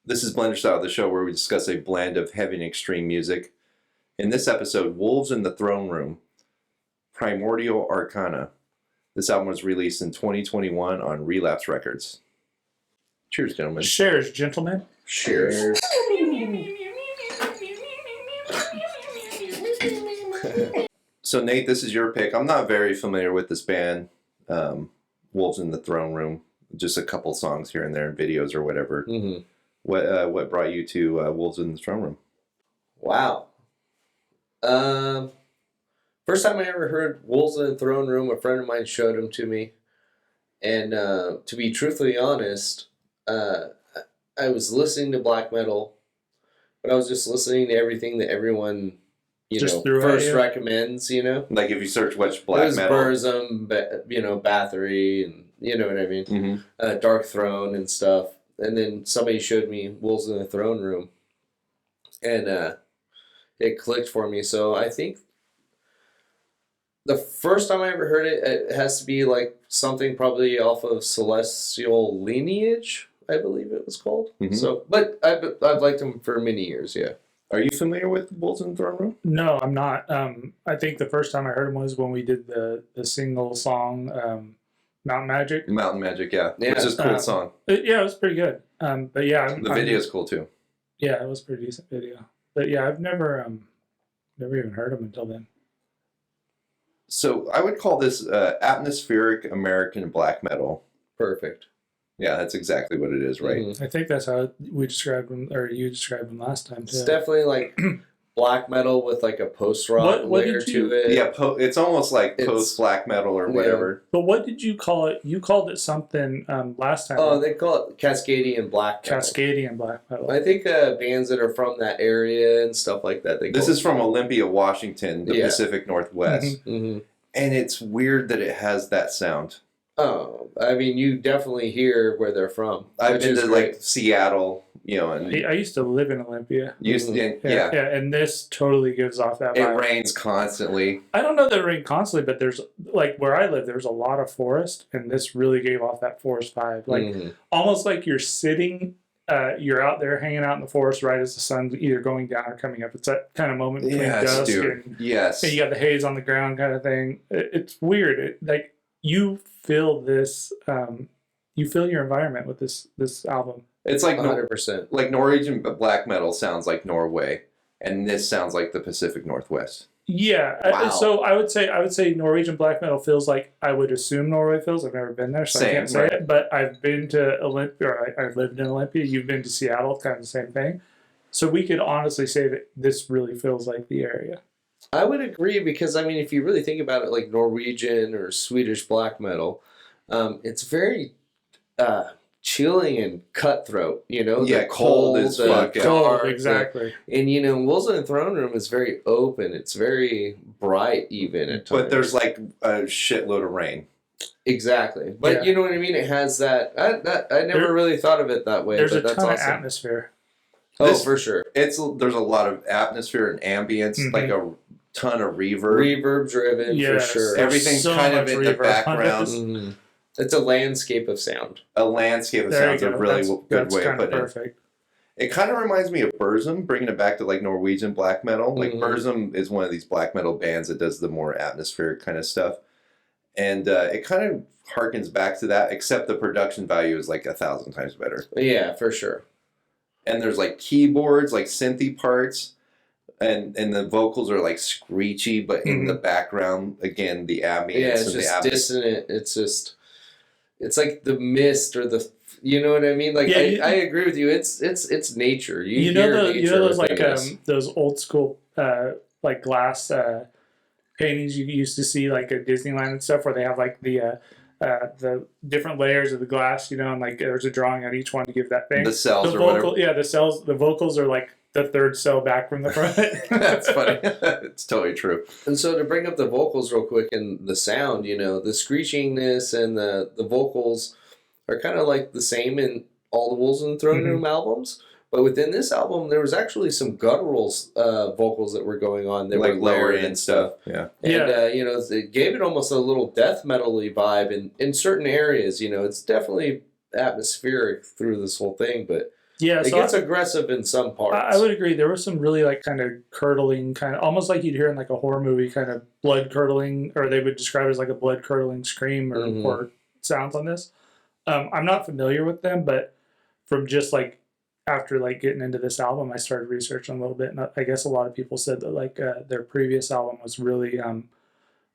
This is Blenderstyle, the show where we discuss a blend of heavy and extreme music. In this episode, Wolves in the Throne Room, Primordial Arcana. This album was released in 2021 on Relapse Records. Cheers, gentlemen. Cheers, gentlemen. Cheers. So, Nate, this is your pick. I'm not very familiar with this band, Wolves in the Throne Room. Just a couple songs here and there, videos or whatever. Mm-hmm. What brought you to Wolves in the Throne Room? Wow. First time I ever heard Wolves in the Throne Room, a friend of mine showed them to me. And to be truthfully honest, I was listening to black metal, but I was just listening to everything that everyone, first recommends, Like if you search which black metal. Burzum, Bathory, and you know what I mean? Mm-hmm. Dark Throne and stuff. And then somebody showed me Wolves in the Throne Room. And it clicked for me. So I think the first time I ever heard it, it has to be like something probably off of Celestial Lineage, I believe it was called. Mm-hmm. So, but I've liked them for many years, yeah. Are you familiar with Wolves in the Throne Room? No, I'm not. I think the first time I heard him was when we did the single song, Mountain Magick. Mountain Magick, yeah. Yeah. Which is a cool song. It was pretty good. But yeah. The video's cool too. Yeah, it was a pretty decent video. But yeah, I've never even heard him until then. So I would call this atmospheric American black metal. Perfect. Yeah, that's exactly what it is, right? Mm-hmm. I think that's how we described him, or you described him last time too. It's definitely like black metal with like a post-rock What layer did you- to it. Yeah, it's almost like post-black metal or whatever. But what did you call it? You called it something last time. Oh, they call it Cascadian black metal. Cascadian black metal. I think bands that are from that area and stuff like that. This is from Olympia, Washington, the Pacific Northwest. Mm-hmm. And it's weird that it has that sound. Oh, I mean, you definitely hear where they're from. I've been to like Seattle, and I used to live in Olympia. yeah. And this totally gives off that vibe. It rains constantly. I don't know that it rains constantly, but there's like where I live, there's a lot of forest, and this really gave off that forest vibe. Like almost like you're sitting, you're out there hanging out in the forest right as the sun's either going down or coming up. It's that kind of moment between dusk and you got the haze on the ground kind of thing. It's weird. Like you feel this, you feel your environment with this album. It's like 100%. Like Norwegian black metal sounds like Norway, and this sounds like the Pacific Northwest. Yeah. Wow. So I would say Norwegian black metal feels like I would assume Norway feels. I've never been there, so I can't say it. But I've been to Olympia, or I've lived in Olympia. You've been to Seattle, kind of the same thing. So we could honestly say that this really feels like the area. I would agree because, I mean, if you really think about it, like Norwegian or Swedish black metal, it's very chilling and cutthroat, Yeah, cold as fuck. Cold, exactly. And, Wolves in the Throne Room is very open. It's very bright even at times. But there's like a shitload of rain. Exactly. But you know what I mean? It has that... I never really thought of it that way. There's but a ton of atmosphere. For sure. There's a lot of atmosphere and ambience, like a ton of reverb. Reverb driven, for sure. Everything's so kind of in the reverb. background. Mm-hmm. It's a landscape of sound. A landscape of sound's a really good way of putting it. Perfect. It kind of reminds me of Burzum, bringing it back to like Norwegian black metal. Like Burzum is one of these black metal bands that does the more atmospheric kind of stuff. And it kind of harkens back to that, except the production value is like 1,000 times better. Yeah, for sure. And there's like keyboards, like synthy parts. And the vocals are like screechy, but in the background, again, the ambience. Yeah, it's just dissonant. It's like the mist or the, you know what I mean? Like I agree with you. It's nature. You know those like those old school like glass paintings you used to see like at Disneyland and stuff, where they have like the different layers of the glass, and like there's a drawing on each one to give that thing. The cells or whatever. Yeah, the vocals are like the third cell back from the front. That's funny. It's totally true. And so to bring up the vocals real quick and the sound, the screechingness and the vocals are kind of like the same in all the Wolves in the Throne Room albums. But within this album, there was actually some guttural vocals that were going on. They like were lower layered and stuff. Yeah. And, it gave it almost a little death metal-y vibe in certain areas. It's definitely atmospheric through this whole thing, but Yeah, It so gets aggressive in some parts. I would agree. There was some really like kind of curdling, kind of almost like you'd hear in like a horror movie, kind of blood curdling, or they would describe it as like a blood curdling scream or sounds on this. I'm not familiar with them, but from just like after like getting into this album, I started researching a little bit, and I guess a lot of people said that like their previous album was really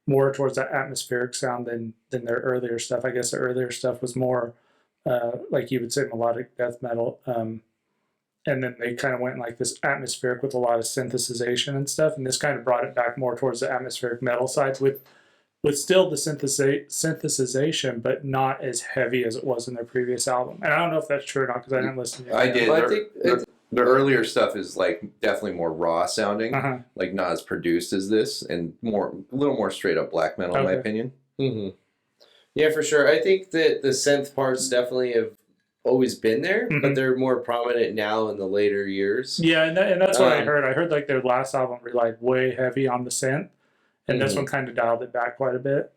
more towards that atmospheric sound than their earlier stuff. I guess the earlier stuff was more like you would say melodic death metal. And then they kind of went in like this atmospheric with a lot of synthesization and stuff. And this kind of brought it back more towards the atmospheric metal side with still the synthesization, but not as heavy as it was in their previous album. And I don't know if that's true or not because I didn't listen to it. I did. Well, I think The earlier stuff is like definitely more raw sounding, Uh-huh. like not as produced as this, and a little more straight up black metal in my Okay. opinion. Mm-hmm. Yeah, for sure. I think that the synth parts definitely have always been there, but they're more prominent now in the later years. Yeah, and that's what I heard. I heard like their last album relied way heavy on the synth, and this one kind of dialed it back quite a bit.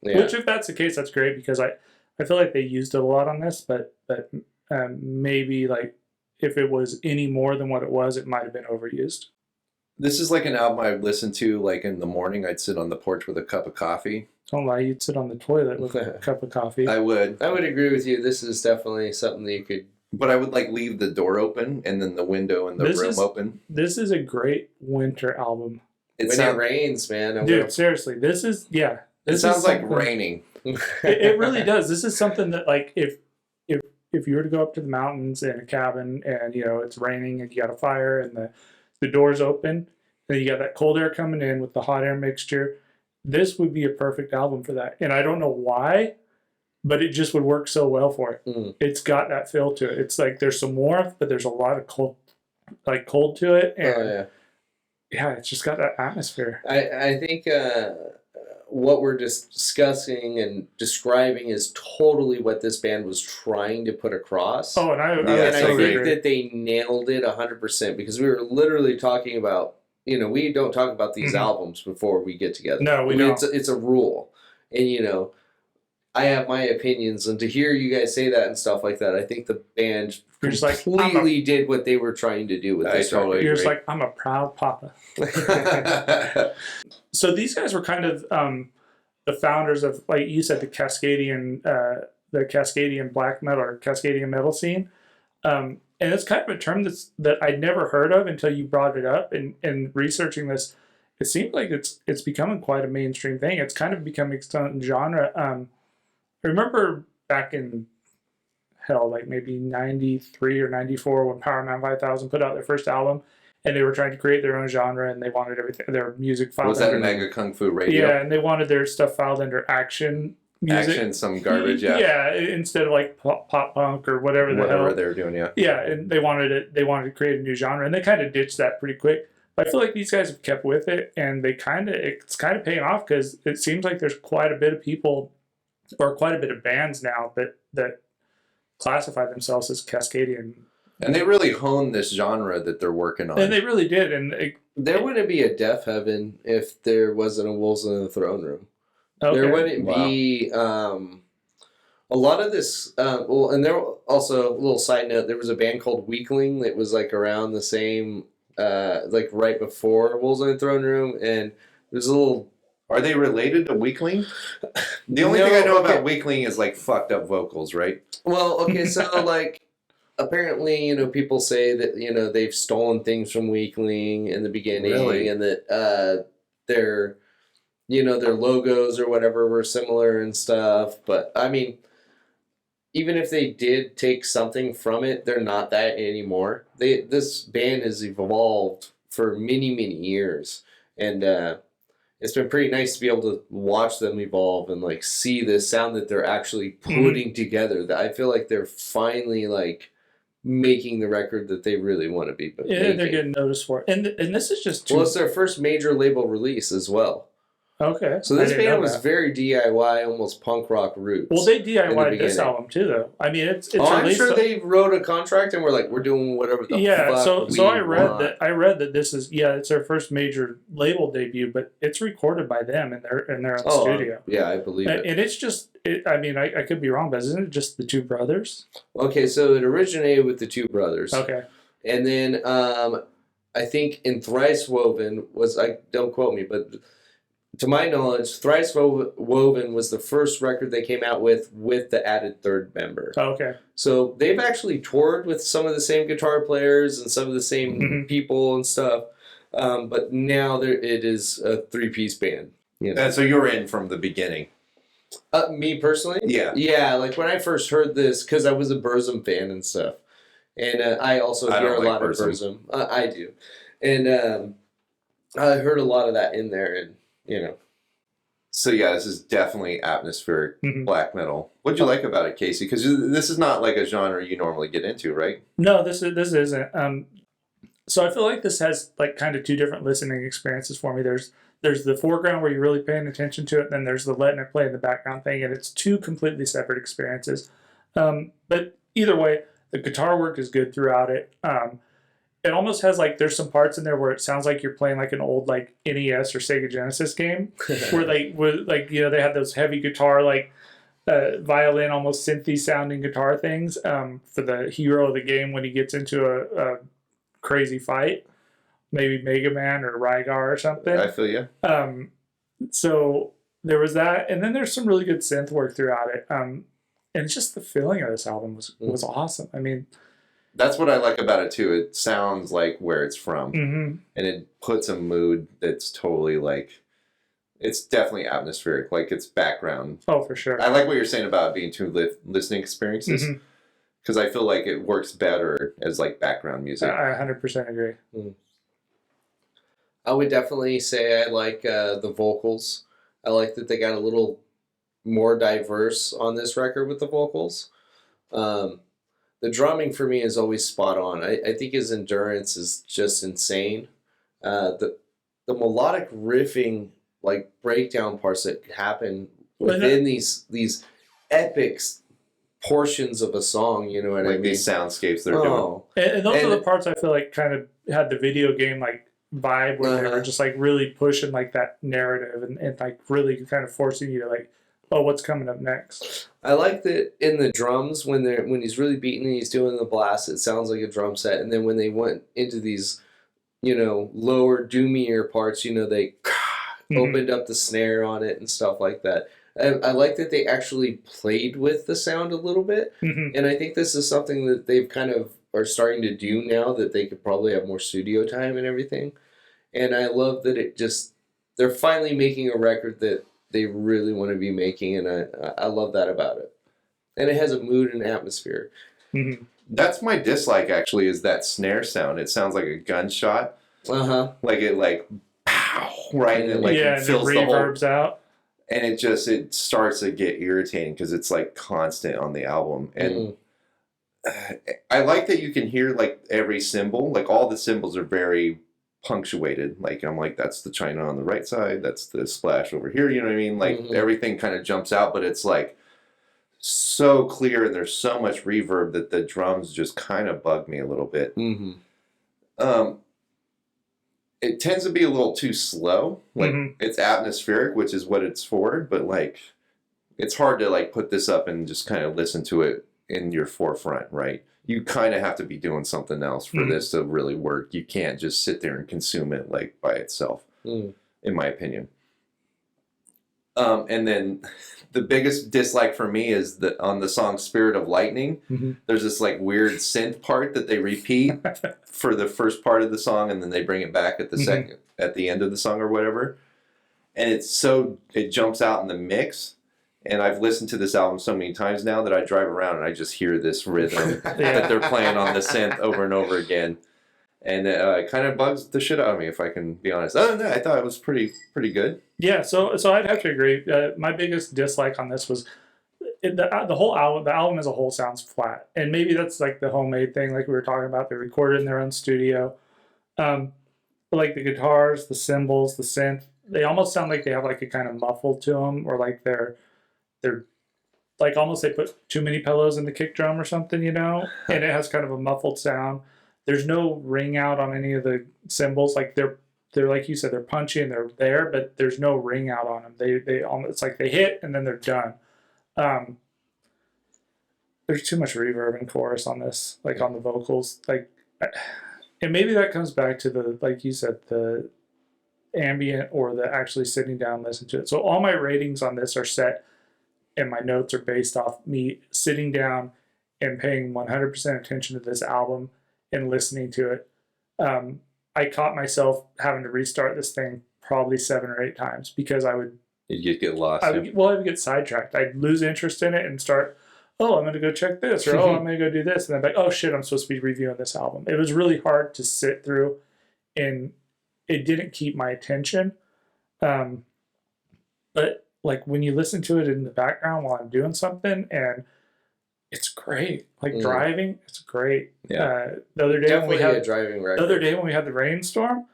Yeah. Which, if that's the case, that's great because I feel like they used it a lot on this, but maybe like if it was any more than what it was, it might have been overused. This is like an album I'd listen to like in the morning. I'd sit on the porch with a cup of coffee. Don't lie, you'd sit on the toilet with a cup of coffee. I would, agree with you. This is definitely something that you could. but I would like leave the door open and then the window in the room open. This is a great winter album. It When it rains, man. Dude, seriously, this is It This sounds is like something- raining. It really does. This is something that like if you were to go up to the mountains in a cabin and it's raining and you got a fire and the door's open and you got that cold air coming in with the hot air mixture, this would be a perfect album for that. And I don't know why, but it just would work so well for it. It's got that feel to it. It's like there's some warmth, but there's a lot of cold to it. And yeah, it's just got that atmosphere. I think what we're discussing and describing is totally what this band was trying to put across. Oh, and I and I think that they nailed it 100% because we were literally talking about, we don't talk about these albums before we get together. No, we don't. It's a rule. And, I have my opinions, and to hear you guys say that and stuff like that, I think the band You're just like, completely did what they were trying to do with this. totally You're just agree. like, I'm a proud papa. So these guys were kind of the founders of, like you said, the Cascadian black metal or Cascadian metal scene. And it's kind of a term that I'd never heard of until you brought it up. And researching this, it seems like it's becoming quite a mainstream thing. It's kind of becoming its own genre. I remember back in like maybe 93 or 94 when Power Man 5000 put out their first album. And they were trying to create their own genre, and they wanted their music filed Was that under Mega Kung Fu Radio? Yeah, and they wanted their stuff filed under action music. Action, some garbage, yeah. Yeah, instead of like pop punk or whatever the hell. they were doing, yeah. Yeah, and they wanted to create a new genre, and they kind of ditched that pretty quick. But I feel like these guys have kept with it, and it's kind of paying off because it seems like there's quite a bit of people, or quite a bit of bands now that classify themselves as Cascadian. And they really honed this genre that they're working on. And they really did, and there wouldn't be a Death Heaven if there wasn't a Wolves in the Throne Room. okay. There wouldn't be a lot of this. And there also, a little side note, there was a band called Weakling that was like around the same, like right before Wolves in the Throne Room, and there's a little. Are they related to Weakling? The only thing I know about Weakling is like fucked up vocals, right? Well, okay, so like. Apparently, people say that, they've stolen things from Weakling in the beginning, Really? and that their logos or whatever were similar and stuff. But I mean, even if they did take something from it, they're not that anymore. This band has evolved for many, many years, and it's been pretty nice to be able to watch them evolve and like see the sound that they're actually putting together. That I feel like they're finally like making the record that they really want to be making. Yeah, they're getting noticed for it. And this is just Well, it's their first major label release as well. Okay. So I this didn't know band was that. very DIY, almost punk rock roots. Well, they in the DIY'd this beginning. album too, though. I mean, it's I'm released. sure they wrote a contract and were like, "We're doing whatever the fuck So we I read want." that. I read that this is it's their first major label debut, but it's recorded by them in their own studio. Yeah, I believe it. And it's just. I mean, I could be wrong, but isn't it just the two brothers? Okay, so it originated with the two brothers. Okay. And then I think in Thrice Woven don't quote me, but to my knowledge, Thrice Woven was the first record they came out with the added third member. Okay. So they've actually toured with some of the same guitar players and some of the same people and stuff. But now it is a 3-piece band. You know? And so you're in from the beginning. Me personally? Yeah. Yeah, like when I first heard this, because I was a Burzum fan and stuff. And I also hear a lot of Burzum. I do. And I heard a lot of that in there, and, you know. So yeah, this is definitely atmospheric black metal. What'd you like about it, Casey? Because this is not like a genre you normally get into, right? No, this isn't. So I feel like this has like kind of two different listening experiences for me. There's the foreground where you're really paying attention to it, then there's the letting it play in the background thing, and it's two completely separate experiences. But either way, the guitar work is good throughout it. It almost has like there's some parts in there where it sounds like you're playing like an old like NES or Sega Genesis game where they have those heavy guitar like violin almost synthy sounding guitar things for the hero of the game when he gets into a crazy fight, maybe Mega Man or Rygar or something. I feel you. So there was that, and then there's some really good synth work throughout it. And just the feeling of this album was awesome. I mean, that's what I like about it too. It sounds like where it's from, and it puts a mood that's totally like, it's definitely atmospheric, like it's background. Oh, for sure. I like what you're saying about being two listening experiences, because I feel like it works better as like background music. I 100% agree. I would definitely say I like the vocals. I like that they got a little more diverse on this record with the vocals. The drumming for me is always spot on. I think his endurance is just insane. The melodic riffing, like breakdown parts that happen within these epic portions of a song, you know what I mean? These soundscapes they're doing. And those are the parts I feel like kind of had the video game like vibe where they were just like really pushing like that narrative and like really kind of forcing you to like, oh, what's coming up next? I like that in the drums when he's really beating and he's doing the blast, it sounds like a drum set. And then when they went into these, you know, lower doomier parts, you know, they opened up the snare on it and stuff like that. I like that they actually played with the sound a little bit, and I think this is something that they've kind of are starting to do now that they could probably have more studio time and everything. And I love that they're finally making a record that they really want to be making, and I love that about it. And it has a mood and atmosphere. That's my dislike, actually, is that snare sound. It sounds like a gunshot. Like it like, pow, right? And it like fills and it reverbs out. And it starts to get irritating because it's like constant on the album. And I like that you can hear like every symbol. Like all the symbols are very punctuated. Like I'm like, that's the China on the right side, that's the splash over here, you know what I mean? Like everything kind of jumps out, but it's like so clear and there's so much reverb that the drums just kind of bug me a little bit. It tends to be a little too slow. Like it's atmospheric, which is what it's for, but like it's hard to like put this up and just kind of listen to it in your forefront, right? You kind of have to be doing something else for this to really work. You can't just sit there and consume it like by itself, in my opinion. And then the biggest dislike for me is that on the song Spirit of Lightning, there's this like weird synth part that they repeat for the first part of the song, and then they bring it back at the at the end of the song or whatever. And it jumps out in the mix. And I've listened to this album so many times now that I drive around and I just hear this rhythm that they're playing on the synth over and over again. And it kind of bugs the shit out of me, if I can be honest. Other than that, I thought it was pretty good. Yeah, so I'd have to agree. My biggest dislike on this was the whole album. The album as a whole sounds flat, and maybe that's like the homemade thing, like we were talking about. They recorded in their own studio, but like the guitars, the cymbals, the synth, they almost sound like they have like a kind of muffle to them, or like they're like almost they put too many pillows in the kick drum or something, you know, and it has kind of a muffled sound. There's no ring out on any of the cymbals. Like they're like you said, they're punchy and they're there, but there's no ring out on them. They almost, it's like they hit and then they're done. There's too much reverb and chorus on this, like on the vocals, like, and maybe that comes back to the, like you said, the ambient or the actually sitting down listening to it. So all my ratings on this are set, and my notes are based off me sitting down and paying 100% attention to this album and listening to it. I caught myself having to restart this thing probably 7 or 8 times because You'd get lost. I would get sidetracked. I'd lose interest in it and start, oh, I'm going to go check this, or oh, I'm going to go do this. And I'm like, oh shit, I'm supposed to be reviewing this album. It was really hard to sit through, and it didn't keep my attention. But like when you listen to it in the background while I'm doing something, and it's great. Like driving, it's great. Yeah. The other day Definitely when we had a driving record. the other day when we had the rainstorm,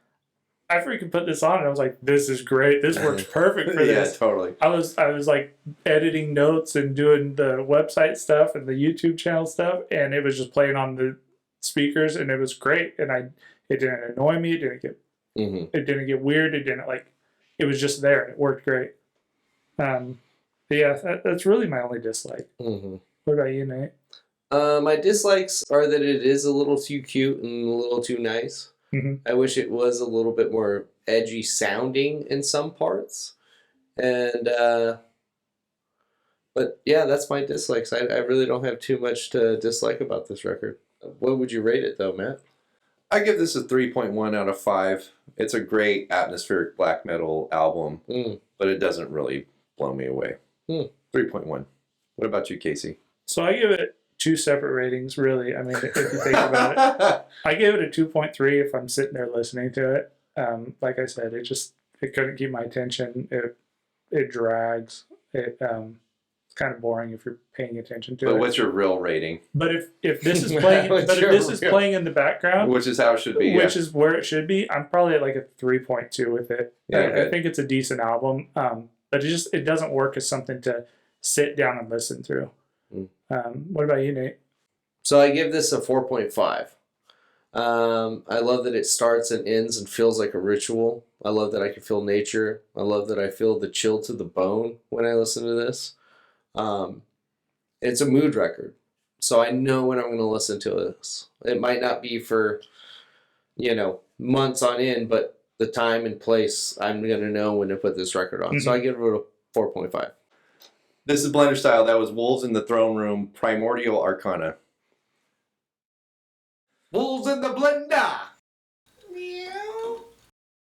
I freaking put this on and I was like, this is great. This works perfect for this. Yeah, totally. I was like editing notes and doing the website stuff and the YouTube channel stuff, and it was just playing on the speakers, and it was great. And it didn't annoy me. It didn't get weird. It was just there, and it worked great. But yeah, that's really my only dislike. What about you, Nate? My dislikes are that it is a little too cute and a little too nice. I wish it was a little bit more edgy sounding in some parts. And, but yeah, that's my dislikes. I really don't have too much to dislike about this record. What would you rate it though, Matt? I give this a 3.1 out of 5. It's a great atmospheric black metal album, but it doesn't really blow me away. 3.1. What about you, Casey? So I give it 2 separate ratings, really. I mean, if you think about it, I gave it a 2.3 if I'm sitting there listening to it. Like I said, it couldn't keep my attention. It drags. It's kind of boring if you're paying attention to it. But what's your real rating? But if this is playing, playing in the background, Which is how it should be. which is where it should be, I'm probably at like a 3.2 with it. Yeah, I think it's a decent album, but it doesn't work as something to sit down and listen through. What about you, Nate? So I give this a 4.5. I love that it starts and ends and feels like a ritual. I love that I can feel nature. I love that I feel the chill to the bone when I listen to this. It's a mood record. So I know when I'm going to listen to this. It might not be for, months on end, but the time and place, I'm going to know when to put this record on. So I give it a 4.5. This is Blenderstyle. That was Wolves in the Throne Room, Primordial Arcana. Wolves in the blender!